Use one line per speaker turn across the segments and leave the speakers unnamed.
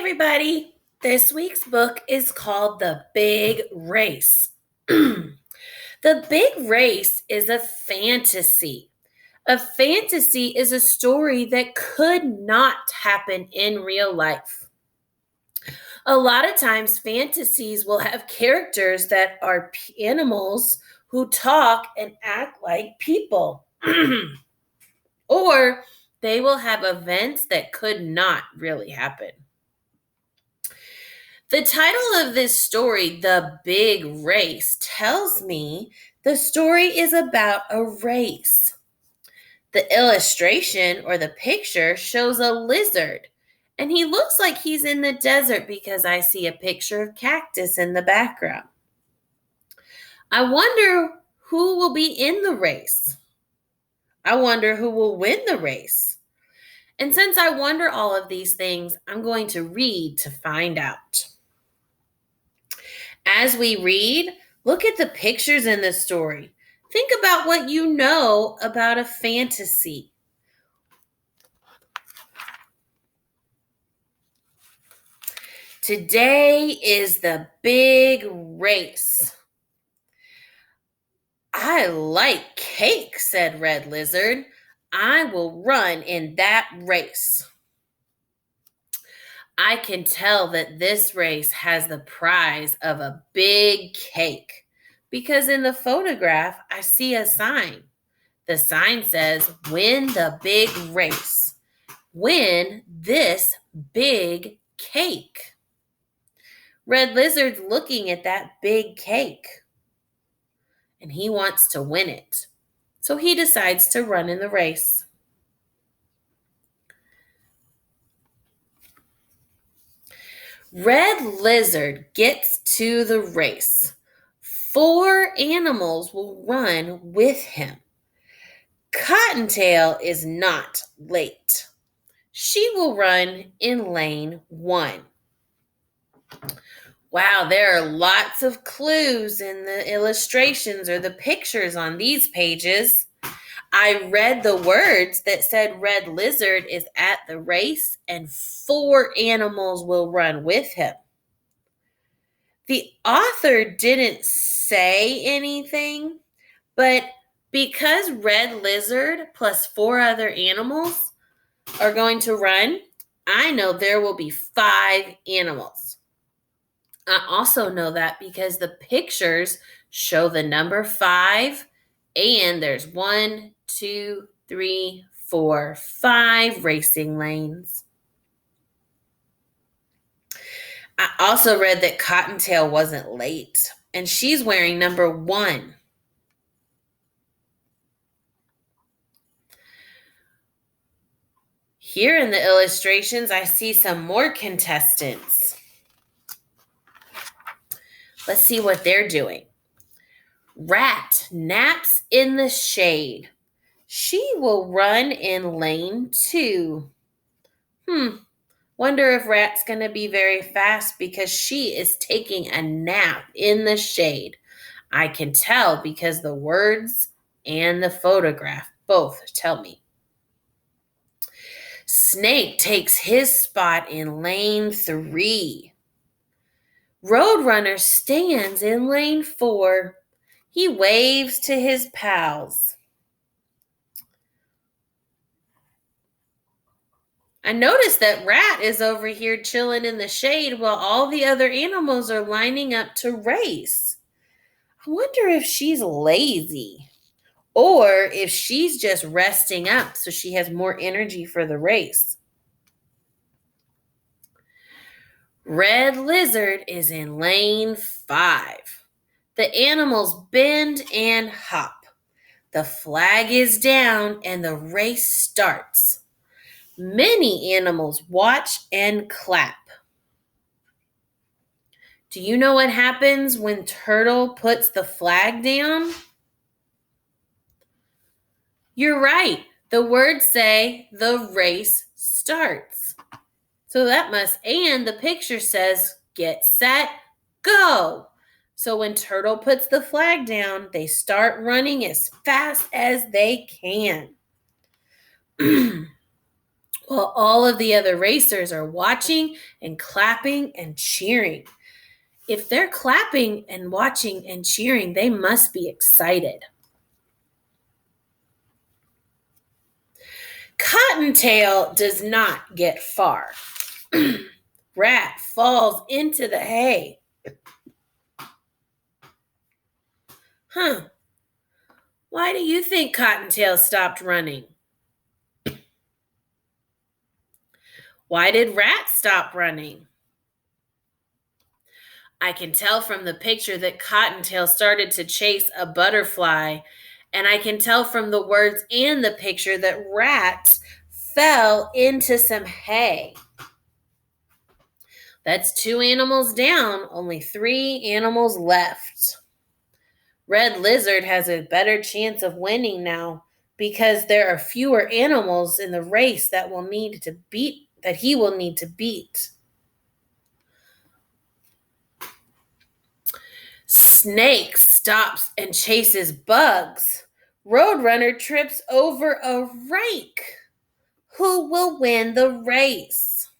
everybody. This week's book is called The Big Race. The Big Race is a fantasy. A fantasy is a story that could not happen in real life. A lot of times, fantasies will have characters that are animals who talk and act like people. Or they will have events that could not really happen. The title of this story, The Big Race, tells me the story is about a race. The illustration or the picture shows a lizard, and he looks like he's in the desert because I see a picture of cactus in the background. I wonder who will be in the race. I wonder who will win the race. And since I wonder all of these things, I'm going to read to find out. As we read, look at the pictures in the story. Think about what you know about a fantasy. Today is the big race. I like cake, said Red Lizard. I will run in that race. I can tell that this race has the prize of a big cake because in the photograph, I see a sign. The sign says, win the big race. Win this big cake. Red Lizard's looking at that big cake and he wants to win it. So he decides to run in the race. Red Lizard gets to the race. 4 animals will run with him. Cottontail is not late. She will run in lane 1. Wow, there are lots of clues in the illustrations or the pictures on these pages. I read the words that said Red Lizard is at the race and 4 animals will run with him. The author didn't say anything, but because Red Lizard plus 4 other animals are going to run, I know there will be 5 animals. I also know that because the pictures show the number 5 and there's 1, 2, 3, 4, 5 racing lanes. I also read that Cottontail wasn't late and she's wearing number 1. Here in the illustrations, I see some more contestants. Let's see what they're doing. Rat naps in the shade. She will run in lane 2. Wonder if Rat's going to be very fast because she is taking a nap in the shade. I can tell because the words and the photograph both tell me. Snake takes his spot in lane 3. Roadrunner stands in lane 4. He waves to his pals. I noticed that Rat is over here chilling in the shade while all the other animals are lining up to race. I wonder if she's lazy or if she's just resting up so she has more energy for the race. Red Lizard is in lane 5. The animals bend and hop. The flag is down and the race starts. Many animals watch and clap. Do you know what happens when Turtle puts the flag down? You're right. The words say the race starts. So that must, and the picture says, get set, go. So when Turtle puts the flag down, they start running as fast as they can. while all of the other racers are watching and clapping and cheering. If they're clapping and watching and cheering, they must be excited. Cottontail does not get far. Rat falls into the hay. Why do you think Cottontail stopped running? Why did Rat stop running? I can tell from the picture that Cottontail started to chase a butterfly, and I can tell from the words and the picture that Rat fell into some hay. That's 2 animals down, only 3 animals left. Red Lizard has a better chance of winning now because there are fewer animals in the race that he will need to beat. Snake stops and chases bugs. Roadrunner trips over a rake. Who will win the race?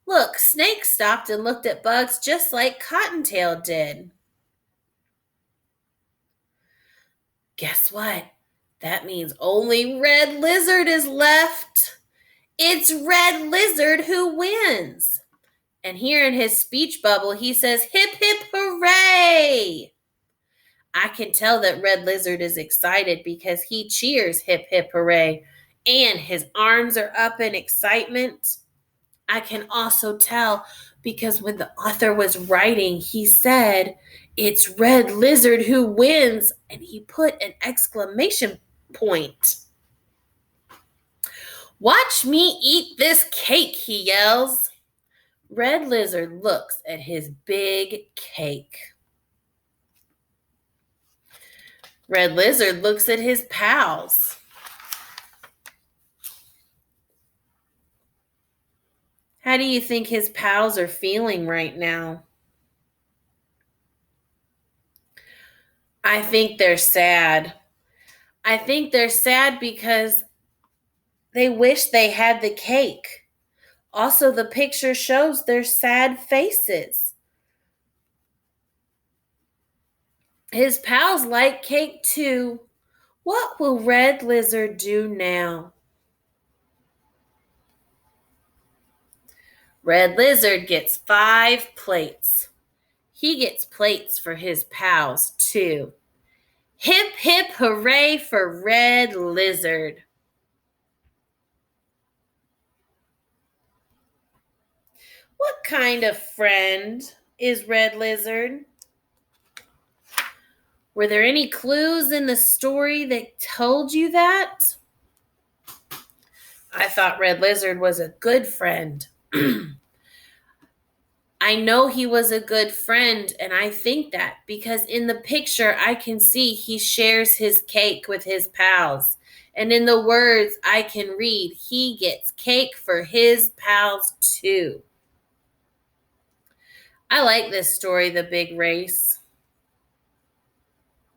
Look, Snake stopped and looked at bugs just like Cottontail did. Guess what? That means only Red Lizard is left. It's Red Lizard who wins. And here in his speech bubble, he says, "Hip, hip, hooray!" I can tell that Red Lizard is excited because he cheers hip, hip, hooray, and his arms are up in excitement. I can also tell because when the author was writing, he said, "It's Red Lizard who wins," and he put an exclamation point. "Watch me eat this cake," he yells. Red Lizard looks at his big cake. Red Lizard looks at his pals. How do you think his pals are feeling right now? I think they're sad. I think they're sad because they wish they had the cake. Also, the picture shows their sad faces. His pals like cake too. What will Red Lizard do now? Red Lizard gets 5 plates. He gets plates for his pals too. Hip, hip, hooray for Red Lizard. What kind of friend is Red Lizard? Were there any clues in the story that told you that? I thought Red Lizard was a good friend. I know he was a good friend, and I think that because in the picture I can see he shares his cake with his pals. And in the words I can read, he gets cake for his pals too. I like this story, The Big Race.